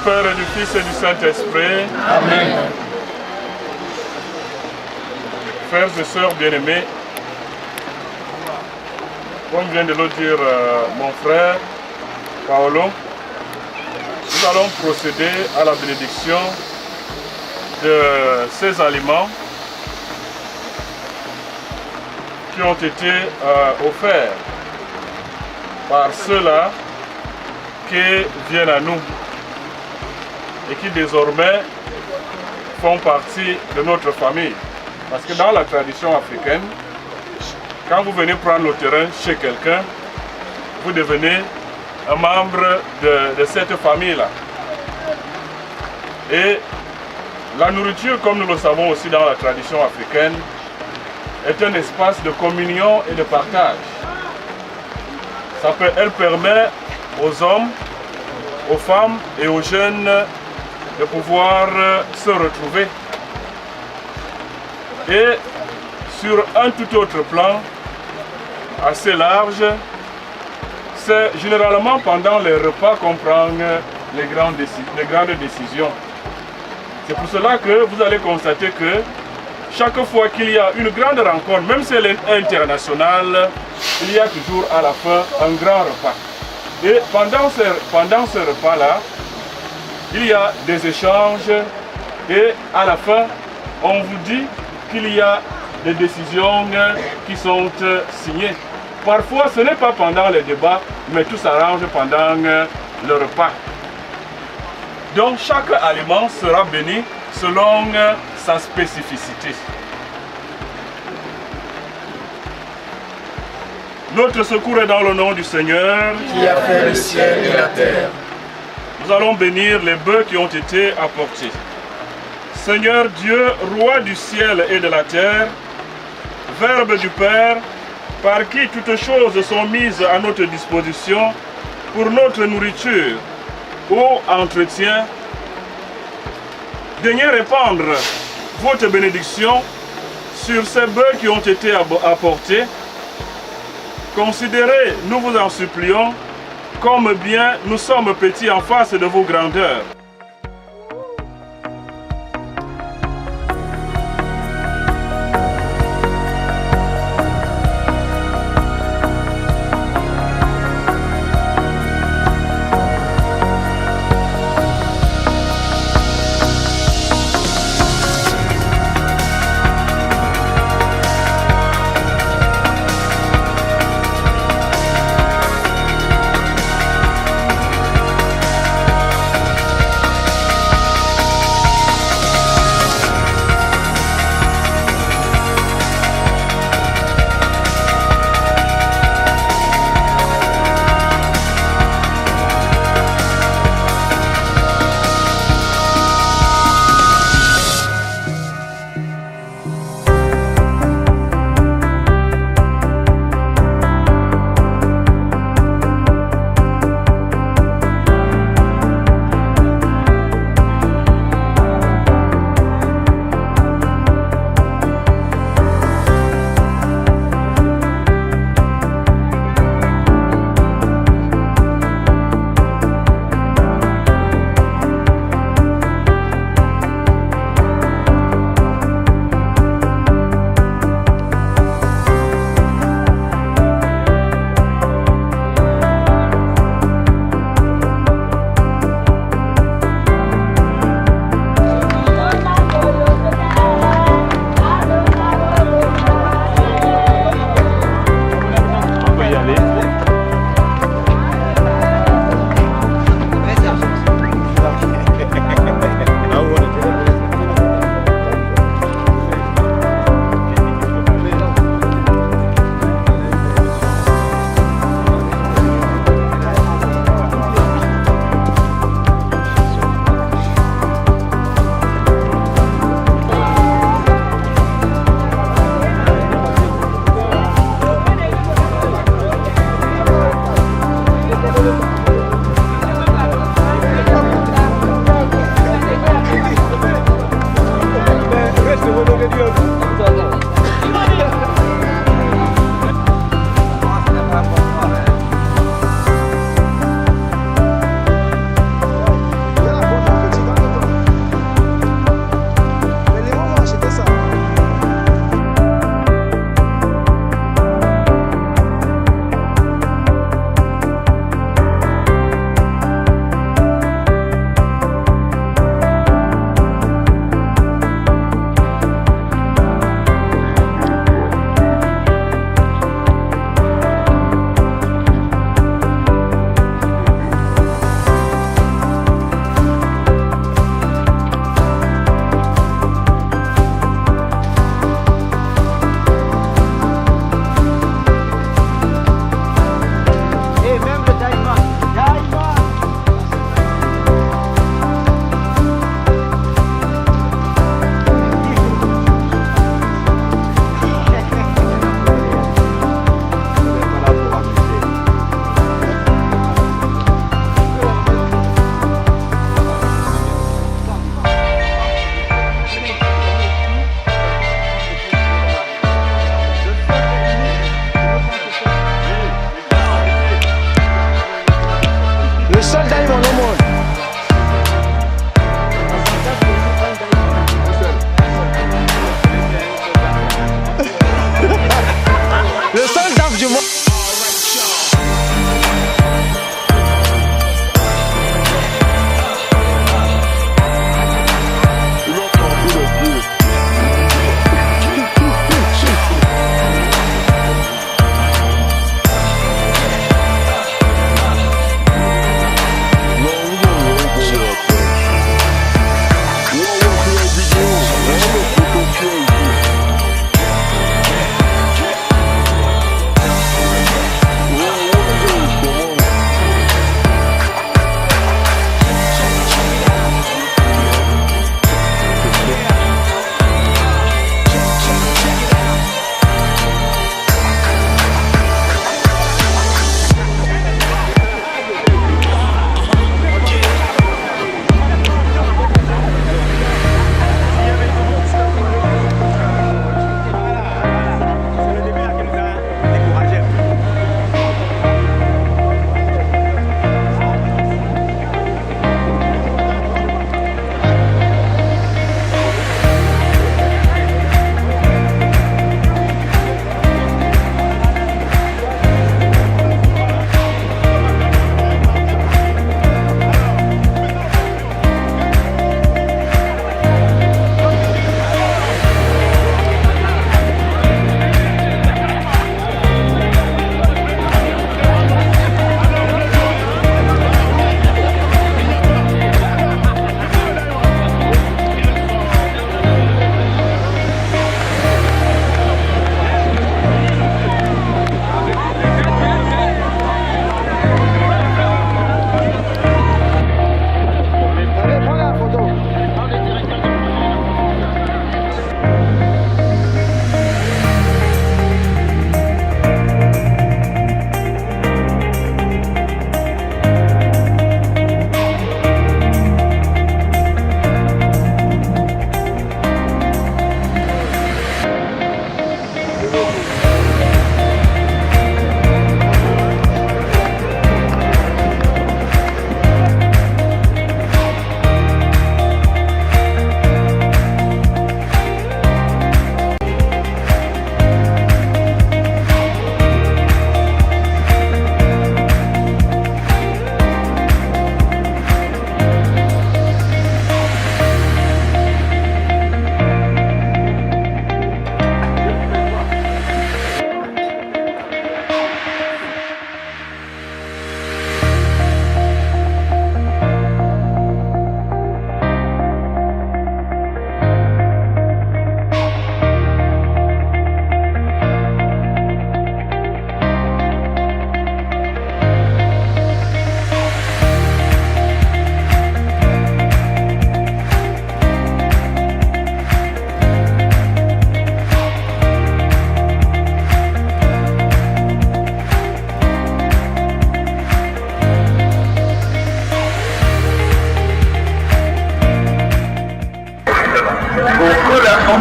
Père et du Fils et du Saint-Esprit. Amen. Frères et sœurs bien-aimés, comme vient de le dire mon frère Paolo, nous allons procéder à la bénédiction de ces aliments qui ont été offerts par ceux-là qui viennent à nous et qui désormais font partie de notre famille. Parce que dans la tradition africaine, quand vous venez prendre le terrain chez quelqu'un, vous devenez un membre de cette famille-là. Et la nourriture, comme nous le savons aussi dans la tradition africaine, est un espace de communion et de partage. Elle permet aux hommes, aux femmes et aux jeunes de pouvoir se retrouver. Et sur un tout autre plan, assez large, c'est généralement pendant les repas qu'on prend les grandes décisions. C'est pour cela que vous allez constater que chaque fois qu'il y a une grande rencontre, même si elle est internationale, il y a toujours à la fin un grand repas. Et pendant ce repas-là, il y a des échanges et à la fin, on vous dit qu'il y a des décisions qui sont signées. Parfois, ce n'est pas pendant les débats, mais tout s'arrange pendant le repas. Donc, chaque aliment sera béni selon sa spécificité. Notre secours est dans le nom du Seigneur, qui a fait le ciel et la terre. Nous allons bénir les bœufs qui ont été apportés. Seigneur Dieu, roi du ciel et de la terre, Verbe du Père, par qui toutes choses sont mises à notre disposition pour notre nourriture ou entretien, daignez répandre votre bénédiction sur ces bœufs qui ont été apportés. Considérez, nous vous en supplions, comme bien nous sommes petits en face de vos grandeurs.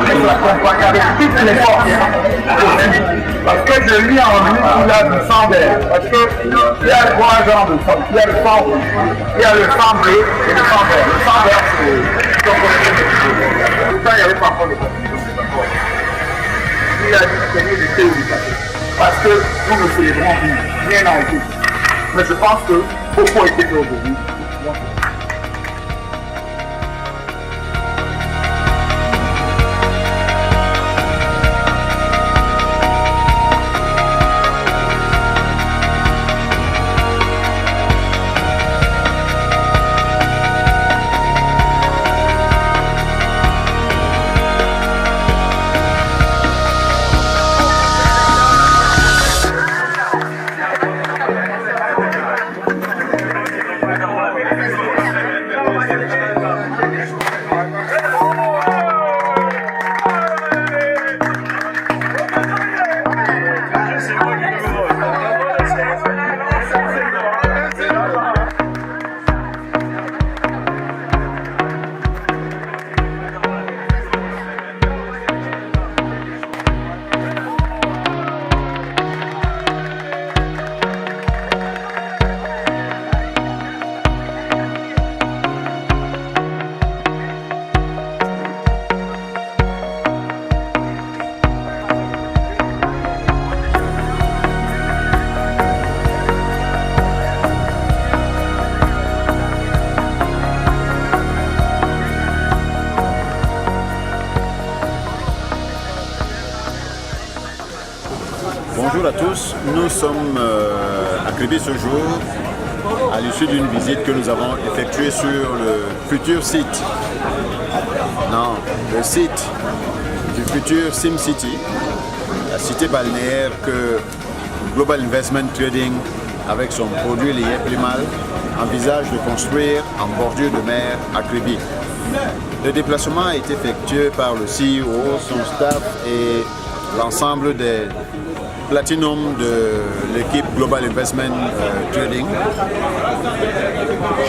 puisse l'accompagner avec toutes les forces. Parce que je lui en lui qu'il a du sang vert. Parce qu'il y a trois genres de sang. Il y a le sang rouge, il y a le sang bleu et le sang vert. Le sang vert, c'est comme ça, il y avait parfois des conflits. Il a dit que c'était des théories. Parce que nous ne célébrons rien en tout. Mais je pense que beaucoup a été fait aujourd'hui. Bonjour à tous, nous sommes à Kribi ce jour à l'issue d'une visite que nous avons effectuée sur le futur site. Non, le site du futur SimCity, la cité balnéaire que Global Investment Trading, avec son produit lié Plimal, envisage de construire en bordure de mer à Kribi. Le déplacement a été effectué par le CEO, son staff et l'ensemble des Platinum de l'équipe Global Investment Trading.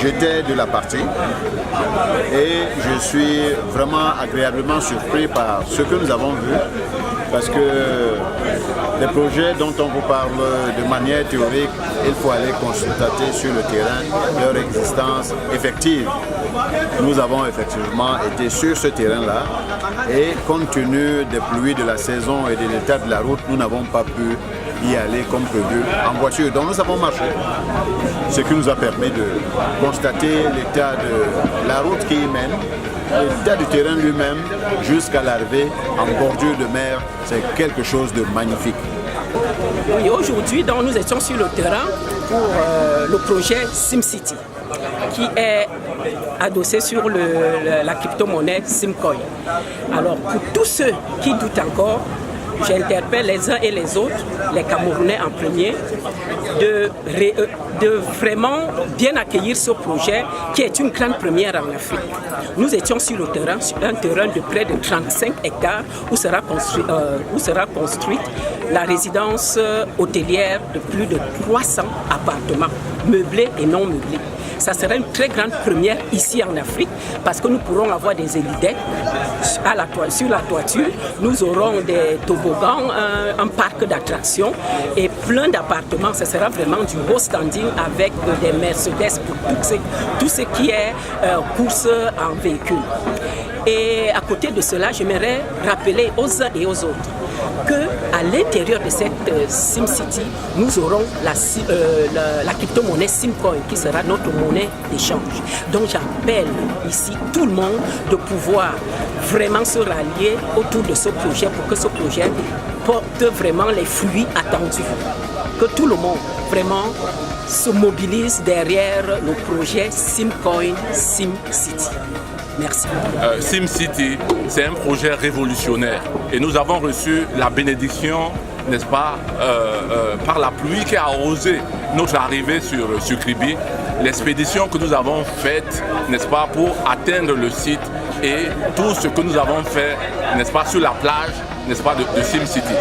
J'étais de la partie et je suis vraiment agréablement surpris par ce que nous avons vu, parce que les projets dont on vous parle de manière théorique, il faut aller constater sur le terrain leur existence effective. Nous avons effectivement été sur ce terrain-là et compte tenu des pluies de la saison et de l'état de la route, nous n'avons pas pu y aller comme prévu en voiture. Donc nous avons marché, ce qui nous a permis de constater l'état de la route qui y mène, l'état du terrain lui-même jusqu'à l'arrivée en bordure de mer. C'est quelque chose de magnifique. Oui, aujourd'hui, nous étions sur le terrain pour le projet SimCity, qui est adossé sur la crypto-monnaie Simcoin. Alors, pour tous ceux qui doutent encore, j'interpelle les uns et les autres, les Camerounais en premier, de vraiment bien accueillir ce projet qui est une grande première en Afrique. Nous étions sur le terrain, sur un terrain de près de 35 hectares où sera construite la résidence hôtelière de plus de 300 appartements, meublés et non meublés. Ça sera une très grande première ici en Afrique parce que nous pourrons avoir des hélidecks sur la toiture, nous aurons des toboggans, un parc d'attractions et plein d'appartements. Ce sera vraiment du beau standing avec des Mercedes pour tout ce qui est course en véhicule. Et à côté de cela, j'aimerais rappeler aux uns et aux autres qu'à l'intérieur de cette SimCity, nous aurons la crypto-monnaie Simcoin qui sera notre monnaie d'échange. Donc j'appelle ici tout le monde de pouvoir vraiment se rallier autour de ce projet pour que ce projet porte vraiment les fruits attendus. Que tout le monde vraiment se mobilise derrière le projet Simcoin SimCity. Merci. SimCity, c'est un projet révolutionnaire et nous avons reçu la bénédiction, n'est-ce pas, par la pluie qui a arrosé notre arrivée sur Kribi, l'expédition que nous avons faite, n'est-ce pas, pour atteindre le site et tout ce que nous avons fait, n'est-ce pas, sur la plage, n'est-ce pas, de SimCity.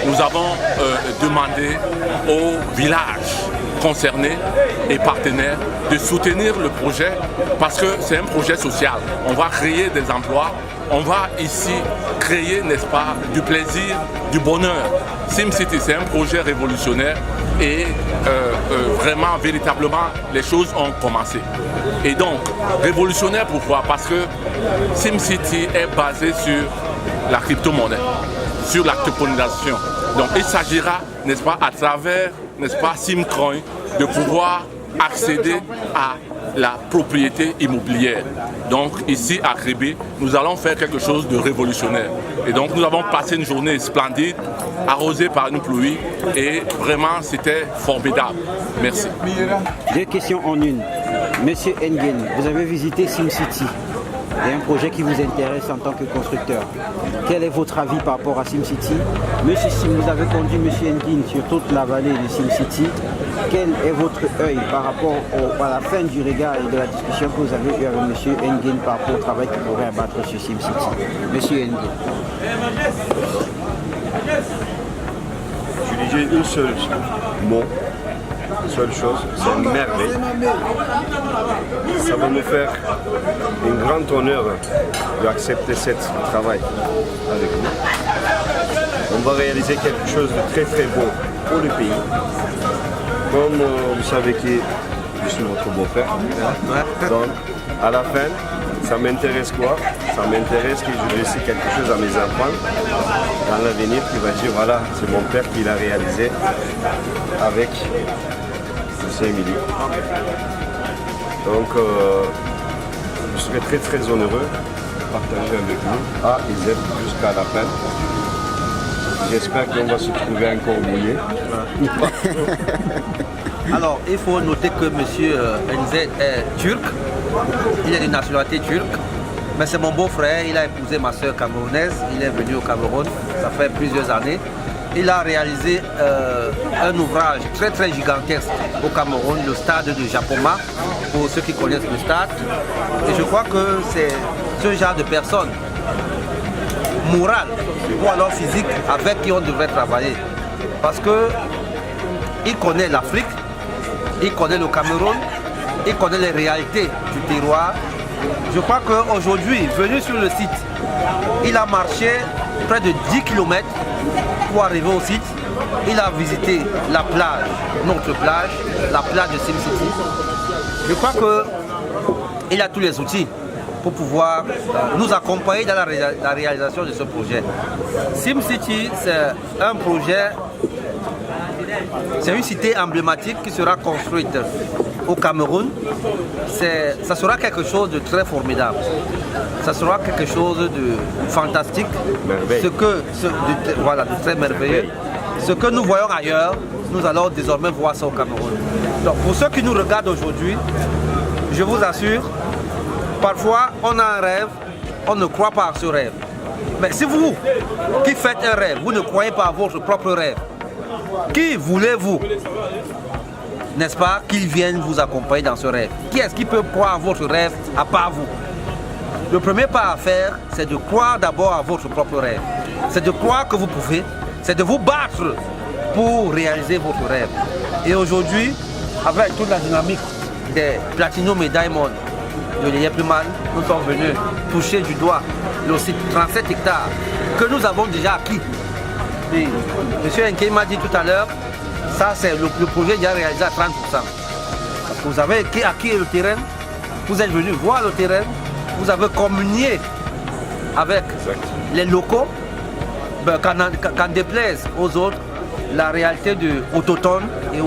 Nous avons demandé au village concernés et partenaires de soutenir le projet parce que c'est un projet social. On va créer des emplois, on va ici créer, n'est-ce pas, du plaisir, du bonheur. SimCity, c'est un projet révolutionnaire et vraiment, véritablement, les choses ont commencé. Et donc, révolutionnaire pourquoi? Parce que SimCity est basé sur la crypto-monnaie, sur la tokenisation. Donc, il s'agira, n'est-ce pas, à travers, n'est-ce pas, SimCoin, de pouvoir accéder à la propriété immobilière. Donc ici à Kribi, nous allons faire quelque chose de révolutionnaire. Et donc nous avons passé une journée splendide, arrosée par une pluie, et vraiment c'était formidable. Merci. 2 questions en une. Monsieur Nguyen, vous avez visité SimCity. Il y a un projet qui vous intéresse en tant que constructeur. Quel est votre avis par rapport à SimCity? Monsieur, si vous avez conduit Monsieur Nguyen sur toute la vallée de SimCity, quel est votre œil par rapport à la fin du regard et de la discussion que vous avez eue avec Monsieur Nguyen par rapport au travail qu'il pourrait abattre sur SimCity? Monsieur Nguyen. Je disais une seule mot, seule chose, c'est une merveille. Ça va nous faire un grand honneur d'accepter ce travail avec nous. On va réaliser quelque chose de très très beau pour le pays. Comme vous savez que je suis votre beau-frère. Donc à la fin, ça m'intéresse quoi? Ça m'intéresse que je laisse quelque chose à mes enfants dans l'avenir qui va dire voilà, c'est mon père qui l'a réalisé avec M. Émilie. Donc je serai très très heureux de partager avec vous A et Z jusqu'à la fin. J'espère qu'on va se trouver encore mouillé. Alors, il faut noter que M. NZ est turc, il est de nationalité turque, mais c'est mon beau-frère, il a épousé ma soeur camerounaise, il est venu au Cameroun, ça fait plusieurs années. Il a réalisé un ouvrage très très gigantesque au Cameroun, le stade de Japoma, pour ceux qui connaissent le stade. Et je crois que c'est ce genre de personnes morales ou alors physiques avec qui on devrait travailler. Parce qu'il connaît l'Afrique, il connaît le Cameroun, il connaît les réalités du terroir. Je crois qu'aujourd'hui, venu sur le site, il a marché près de 10 km pour arriver au site. Il a visité la plage, notre plage, la plage de SimCity. Je crois qu'il a tous les outils pour pouvoir nous accompagner dans la réalisation de ce projet. SimCity, c'est un projet, c'est une cité emblématique qui sera construite au Cameroun. Ça sera quelque chose de très formidable. Ça sera quelque chose de fantastique, de très merveilleux. Ce que nous voyons ailleurs, nous allons désormais voir ça au Cameroun. Donc pour ceux qui nous regardent aujourd'hui, je vous assure, parfois on a un rêve, on ne croit pas à ce rêve. Mais si vous qui faites un rêve, vous ne croyez pas à votre propre rêve, qui voulez-vous, n'est-ce pas, qu'il vienne vous accompagner dans ce rêve? Qui est-ce qui peut croire à votre rêve à part vous? Le premier pas à faire, c'est de croire d'abord à votre propre rêve. C'est de croire que vous pouvez, c'est de vous battre pour réaliser votre rêve. Et aujourd'hui, avec toute la dynamique des Platinum et Diamond de l'Yepluman, nous sommes venus toucher du doigt le site 37 hectares que nous avons déjà acquis. Et M. Nkei m'a dit tout à l'heure, ça c'est le projet déjà réalisé à 30%. Parce que vous avez acquis le terrain, vous êtes venu voir le terrain, vous avez communié avec les locaux, qu'en déplaise aux autres, la réalité de autochtone et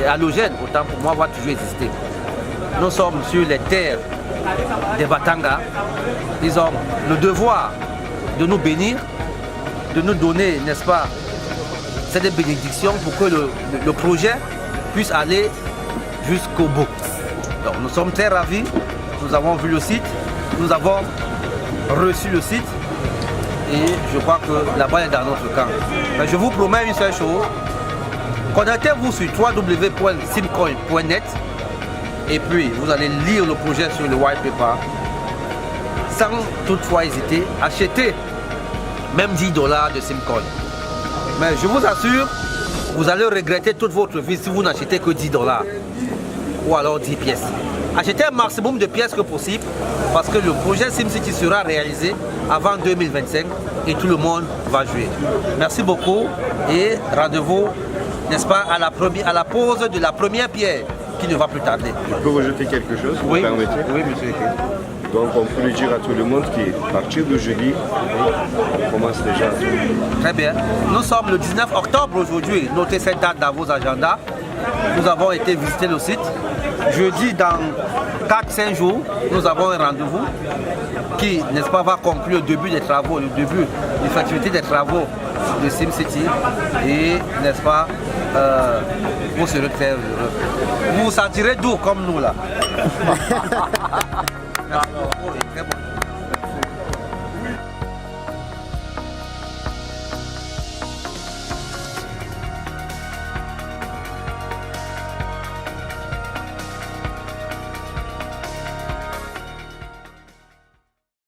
halogène, autant pour moi, va toujours exister. Nous sommes sur les terres des Batanga. Ils ont le devoir de nous bénir, de nous donner, n'est-ce pas, cette bénédiction pour que le projet puisse aller jusqu'au bout. Donc nous sommes très ravis, nous avons vu le site, nous avons reçu le site et je crois que la balle est dans notre camp. Mais je vous promets une seule chose, connectez-vous sur www.simcoin.net et puis vous allez lire le projet sur le white paper sans toutefois hésiter, achetez même $10 de SimCoin. Mais je vous assure, vous allez regretter toute votre vie si vous n'achetez que 10 $. Ou alors 10 pièces. Achetez un maximum de pièces que possible parce que le projet SimCity sera réalisé avant 2025 et tout le monde va jouer. Merci beaucoup et rendez-vous, n'est-ce pas, à la pose de la première pierre qui ne va plus tarder. Je peux rajouter quelque chose, vous Oui, me permettez? oui, monsieur. Donc on peut le dire à tout le monde qu'à partir de jeudi, on commence déjà à tout. Très bien. Nous sommes le 19 octobre aujourd'hui. Notez cette date dans vos agendas. Nous avons été visiter le site. Jeudi, dans 4-5 jours, nous avons un rendez-vous qui, n'est-ce pas, va conclure le début des travaux, le début de l'effectivité des travaux de SimCity. Et, n'est-ce pas, vous serez très heureux. Vous vous sentirez doux comme nous là. Merci beaucoup et très bon.